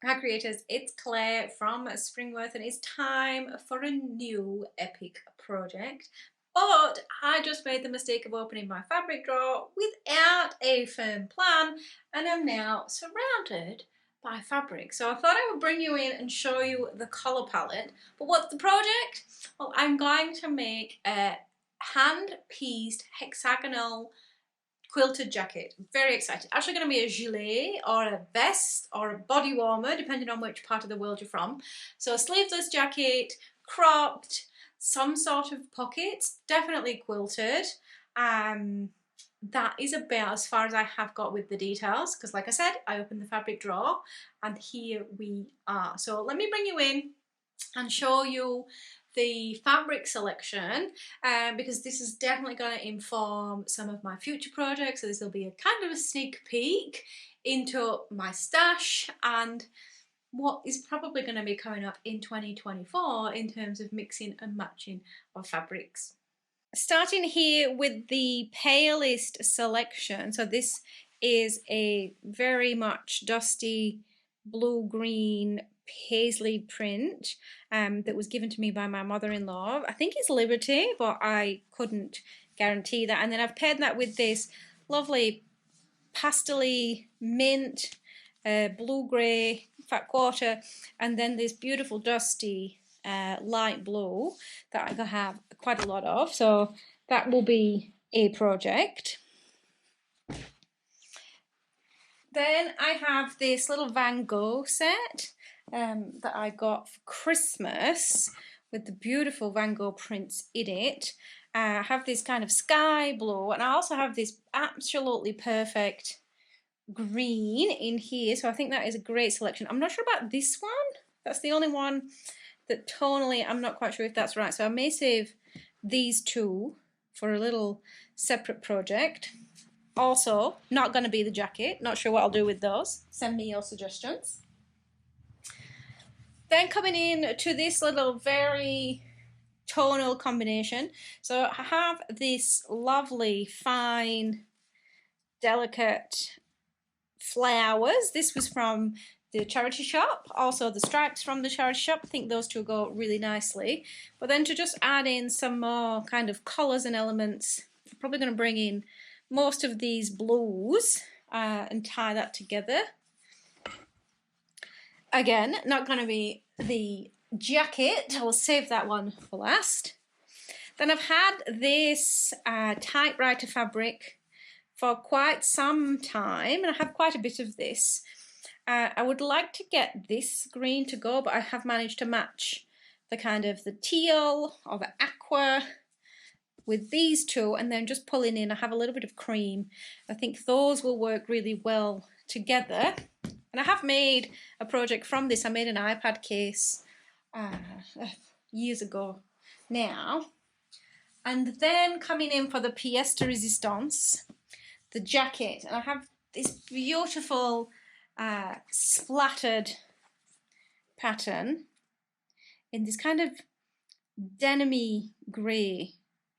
Hi creators, it's Claire from Springworth and it's time for a new epic project. But I just made the mistake of opening my fabric drawer without a firm plan and I'm now surrounded by fabric. So I thought I would bring you in and show you the colour palette. But what's the project? Well, I'm going to make a hand-pieced hexagonal quilted jacket. Very excited. Actually going to be a gilet or a vest or a body warmer depending on which part of the world you're from. So a sleeveless jacket, cropped, some sort of pockets, definitely quilted. That is about as far as I have got with the details because like I said, I opened the fabric drawer and here we are. So let me bring you in and show you the fabric selection because this is definitely going to inform some of my future projects. So this will be a kind of a sneak peek into my stash and what is probably going to be coming up in 2024 in terms of mixing and matching of fabrics. Starting here with the palest selection, so this is a very much dusty blue-green paisley print that was given to me by my mother-in-law. I think it's Liberty, but I couldn't guarantee that. And then I've paired that with this lovely pastel-y mint, blue-grey, fat quarter, and then this beautiful dusty light blue that I have quite a lot of. So that will be a project. Then I have this little Van Gogh set that I got for Christmas with the beautiful Van Gogh prints in it. I have this kind of sky blue and I also have this absolutely perfect green in here. So I think that is a great selection. I'm not sure about this one. That's the only one that tonally I'm not quite sure if that's right. So I may save these two for a little separate project. Also, not going to be the jacket. Not sure what I'll do with those. Send me your suggestions. Then coming in to this little very tonal combination. So I have this lovely, fine, delicate flowers. This was from the charity shop. Also the stripes from the charity shop. I think those two go really nicely. But then to just add in some more kind of colours and elements, I'm probably going to bring in most of these blues and tie that together. Again, not going to be the jacket. I will save that one for last. Then I've had this typewriter fabric for quite some time, and I have quite a bit of this. I would like to get this green to go, but I have managed to match the kind of the teal or the aqua with these two, and then just pulling in, I have a little bit of cream. I think those will work really well together. And I have made a project from this. I made an iPad case years ago now. And then coming in for the pièce de résistance, the jacket. And I have this beautiful splattered pattern in this kind of denim-y grey,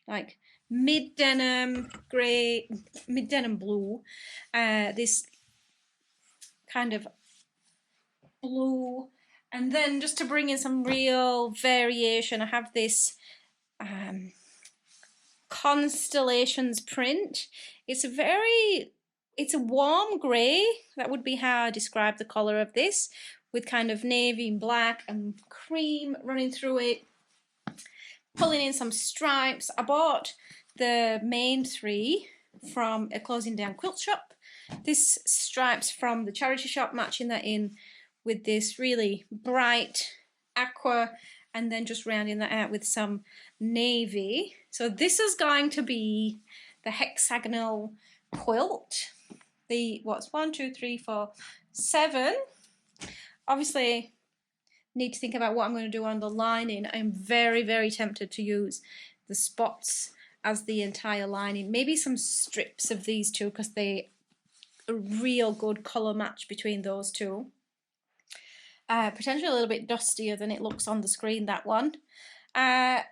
like mid-denim grey, mid-denim blue, this kind of blue, and then just to bring in some real variation, I have this constellations print. It's a warm grey. That would be how I describe the colour of this, with kind of navy and black and cream running through it. Pulling in some stripes. I bought the main three from a closing down quilt shop. This stripes from the charity shop, matching that in with this really bright aqua, and then just rounding that out with some navy. So this is going to be the hexagonal quilt. The what's 1, 2, 3, 4, 7. Obviously, need to think about what I'm going to do on the lining. I'm very, very tempted to use the spots as the entire lining. Maybe some strips of these two because they a real good colour match between those two. Potentially a little bit dustier than it looks on the screen, that one.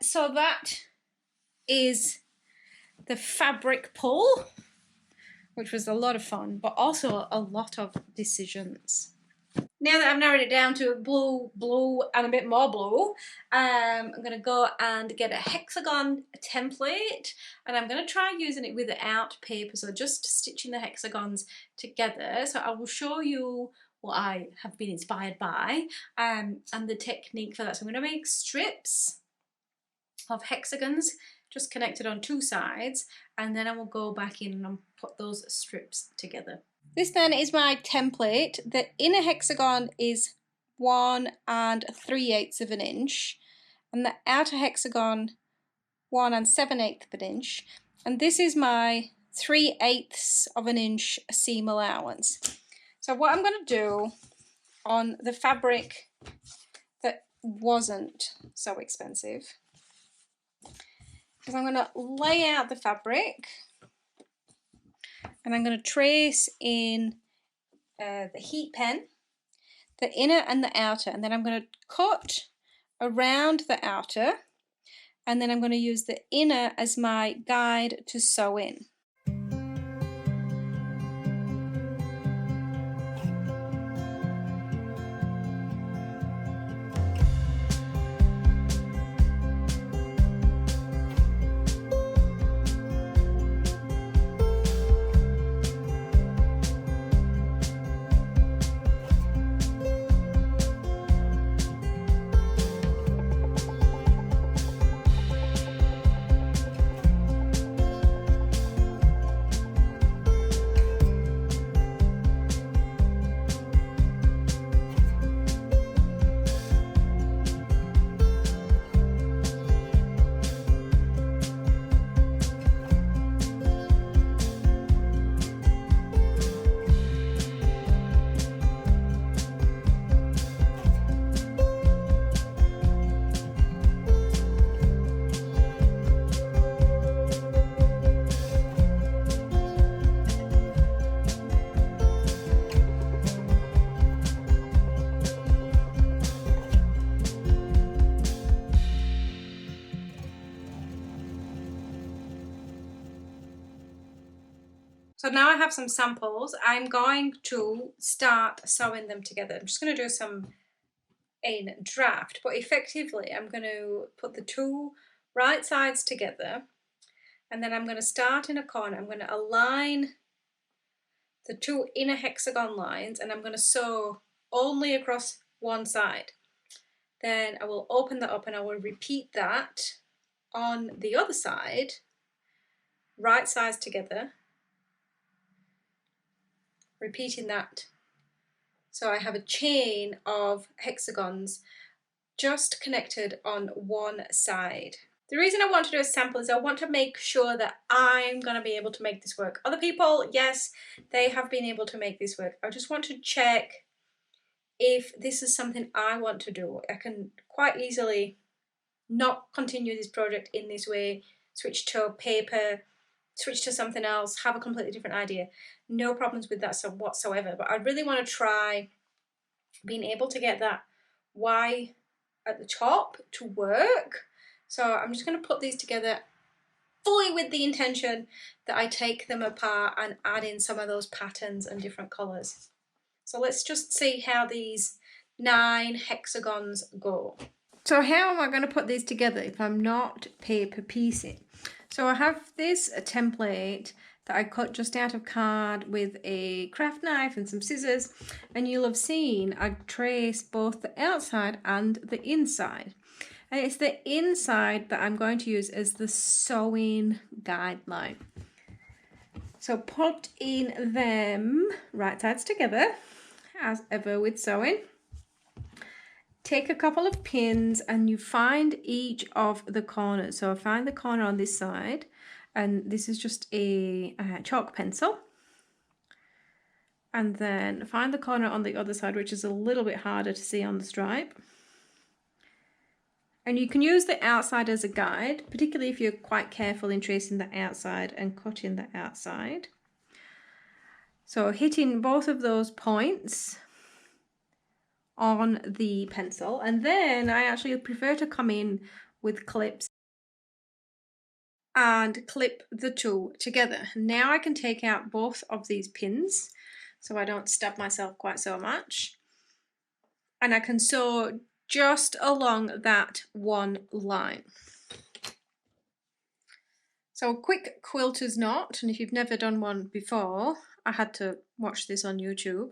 So that is the fabric pull, which was a lot of fun, but also a lot of decisions. Now that I've narrowed it down to blue, blue, and a bit more blue, I'm going to go and get a hexagon template, and I'm going to try using it without paper, so just stitching the hexagons together. So I will show you what I have been inspired by and the technique for that. So I'm going to make strips of hexagons just connected on two sides, and then I will go back in and put those strips together. This then is my template. The inner hexagon is 1 3/8 of an inch, and the outer hexagon 1 7/8 of an inch, and this is my 3/8 of an inch seam allowance. So what I'm going to do on the fabric that wasn't so expensive is I'm going to lay out the fabric, and I'm going to trace in the heat pen, the inner and the outer, and then I'm going to cut around the outer, and then I'm going to use the inner as my guide to sew in. So now I have some samples. I'm going to start sewing them together. I'm just going to do some in draft, but effectively I'm going to put the two right sides together, and then I'm going to start in a corner. I'm going to align the two inner hexagon lines, and I'm going to sew only across one side. Then I will open that up and I will repeat that on the other side, right sides together, repeating that. So I have a chain of hexagons just connected on one side. The reason I want to do a sample is I want to make sure that I'm going to be able to make this work. Other people, yes, they have been able to make this work. I just want to check if this is something I want to do. I can quite easily not continue this project in this way, switch to paper, switch to something else, have a completely different idea. No problems with that whatsoever, but I really want to try being able to get that Y at the top to work. So I'm just going to put these together fully with the intention that I take them apart and add in some of those patterns and different colours. So let's just see how these 9 hexagons go. So how am I going to put these together if I'm not paper piecing? So I have this template that I cut just out of card with a craft knife and some scissors, and you'll have seen I traced both the outside and the inside. And it's the inside that I'm going to use as the sewing guideline. So put in them right sides together, as ever with sewing. Take a couple of pins and you find each of the corners. So I find the corner on this side, and this is just a chalk pencil. And then find the corner on the other side, which is a little bit harder to see on the stripe. And you can use the outside as a guide, particularly if you're quite careful in tracing the outside and cutting the outside. So hitting both of those points on the pencil, and then I actually prefer to come in with clips and clip the two together. Now I can take out both of these pins so I don't stab myself quite so much. and I can sew just along that one line. So a quick quilter's knot, and if you've never done one before, I had to watch this on YouTube.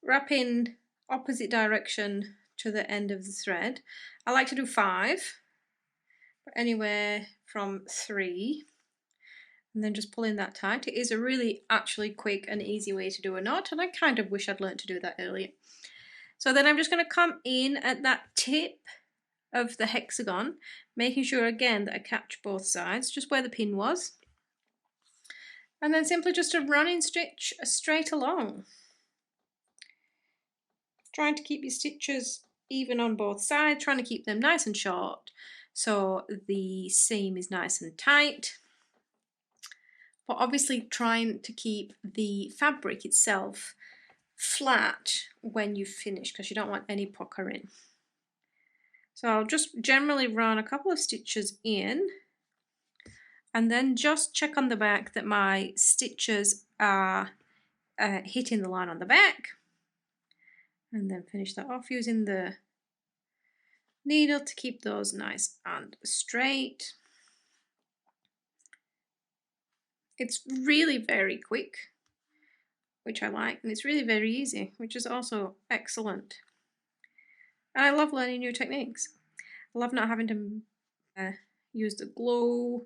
Wrap in opposite direction to the end of the thread. I like to do 5, but anywhere from 3, and then just pull in that tight. It is a really actually quick and easy way to do a knot, and I kind of wish I'd learned to do that earlier. So then I'm just going to come in at that tip of the hexagon, making sure again that I catch both sides, just where the pin was, and then simply just a running stitch straight along, trying to keep your stitches even on both sides, trying to keep them nice and short so the seam is nice and tight, but obviously trying to keep the fabric itself flat when you finish, because you don't want any pucker in. So I'll just generally run a couple of stitches in, and then just check on the back that my stitches are hitting the line on the back, and then finish that off using the needle to keep those nice and straight. It's really very quick, which I like, and it's really very easy, which is also excellent. And I love learning new techniques. I love not having to use the glue,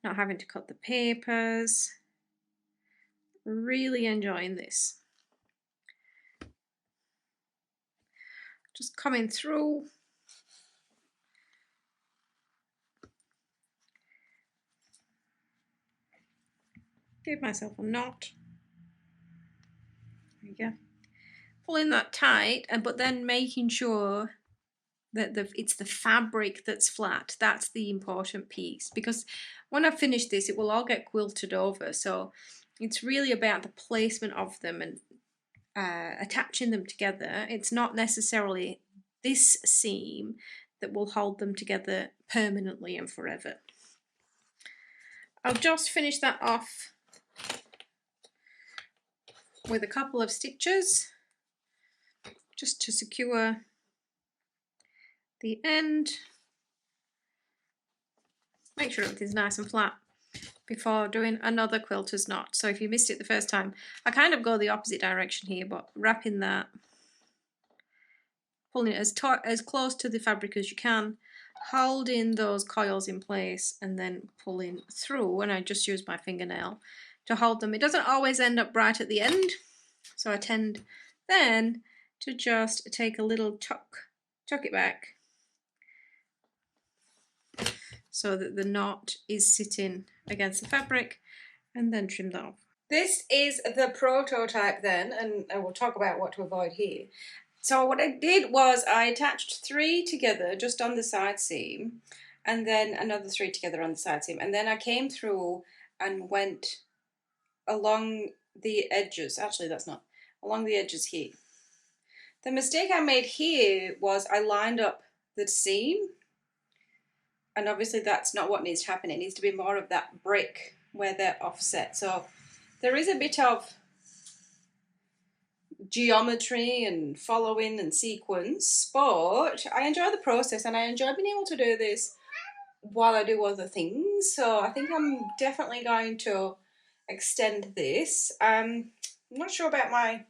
not having to cut the papers. Really enjoying this. Just coming through. Give myself a knot. There you go. Pulling that tight, but then making sure that it's the fabric that's flat. That's the important piece, because when I finish this, it will all get quilted over. So it's really about the placement of them and attaching them together. It's not necessarily this seam that will hold them together permanently and forever. I'll just finish that off with a couple of stitches just to secure the end. Make sure everything's nice and flat before doing another quilter's knot. So if you missed it the first time, I kind of go the opposite direction here, but wrapping that, pulling it as close to the fabric as you can, holding those coils in place, and then pulling through, and I just use my fingernail to hold them. It doesn't always end up right at the end, so I tend then to just take a little tuck it back so that the knot is sitting against the fabric, and then trim that off. This is the prototype then, and I will talk about what to avoid here. So what I did was I attached 3 together just on the side seam, and then another 3 together on the side seam, and then I came through and went along the edges. Actually, that's not along the edges here. The mistake I made here was I lined up the seam, and obviously that's not what needs to happen. It needs to be more of that brick where they're offset. So there is a bit of geometry and following and sequence, but I enjoy the process, and I enjoy being able to do this while I do other things. So I think I'm definitely going to extend this. I'm not sure about my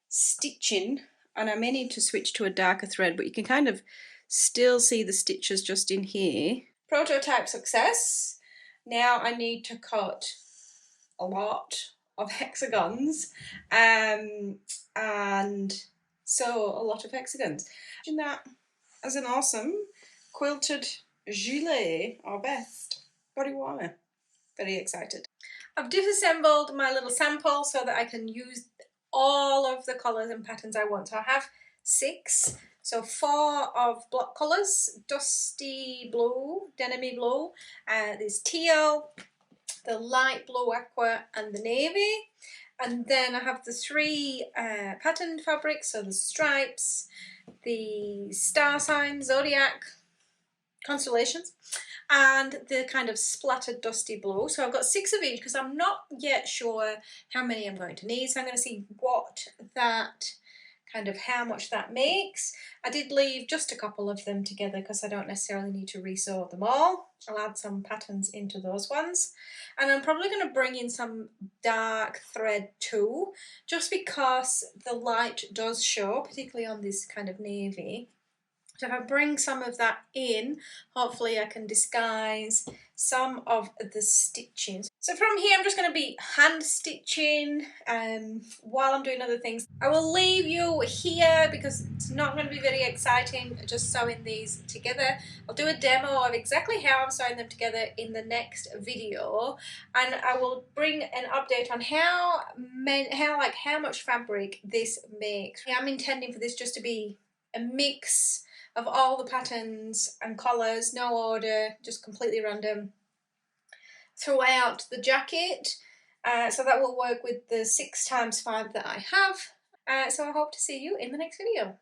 stitching, and I may need to switch to a darker thread, but you can kind of still see the stitches just in here. Prototype success. Now I need to cut a lot of hexagons and sew a lot of hexagons. Imagine that as an awesome quilted gilet or vest. Body warmer. Very excited. I've disassembled my little sample so that I can use all of the colours and patterns I want. So I have 6, so 4 of block colours: dusty blue, denim blue, there's teal, the light blue aqua, and the navy. And then I have the 3 patterned fabrics, so the stripes, the star signs, zodiac, constellations, and the kind of splattered dusty blue. So I've got 6 of each because I'm not yet sure how many I'm going to need. So I'm going to see what that kind of how much that makes. I did leave just a couple of them together because I don't necessarily need to resew them all. I'll add some patterns into those ones. And I'm probably going to bring in some dark thread too, just because the light does show, particularly on this kind of navy. So if I bring some of that in, hopefully I can disguise some of the stitching. So from here I'm just going to be hand stitching while I'm doing other things. I will leave you here because it's not going to be very exciting just sewing these together. I'll do a demo of exactly how I'm sewing them together in the next video, and I will bring an update on how much fabric this makes. I'm intending for this just to be a mix of all the patterns and colours, no order, just completely random throughout the jacket. So that will work with the 6x5 that I have. So I hope to see you in the next video.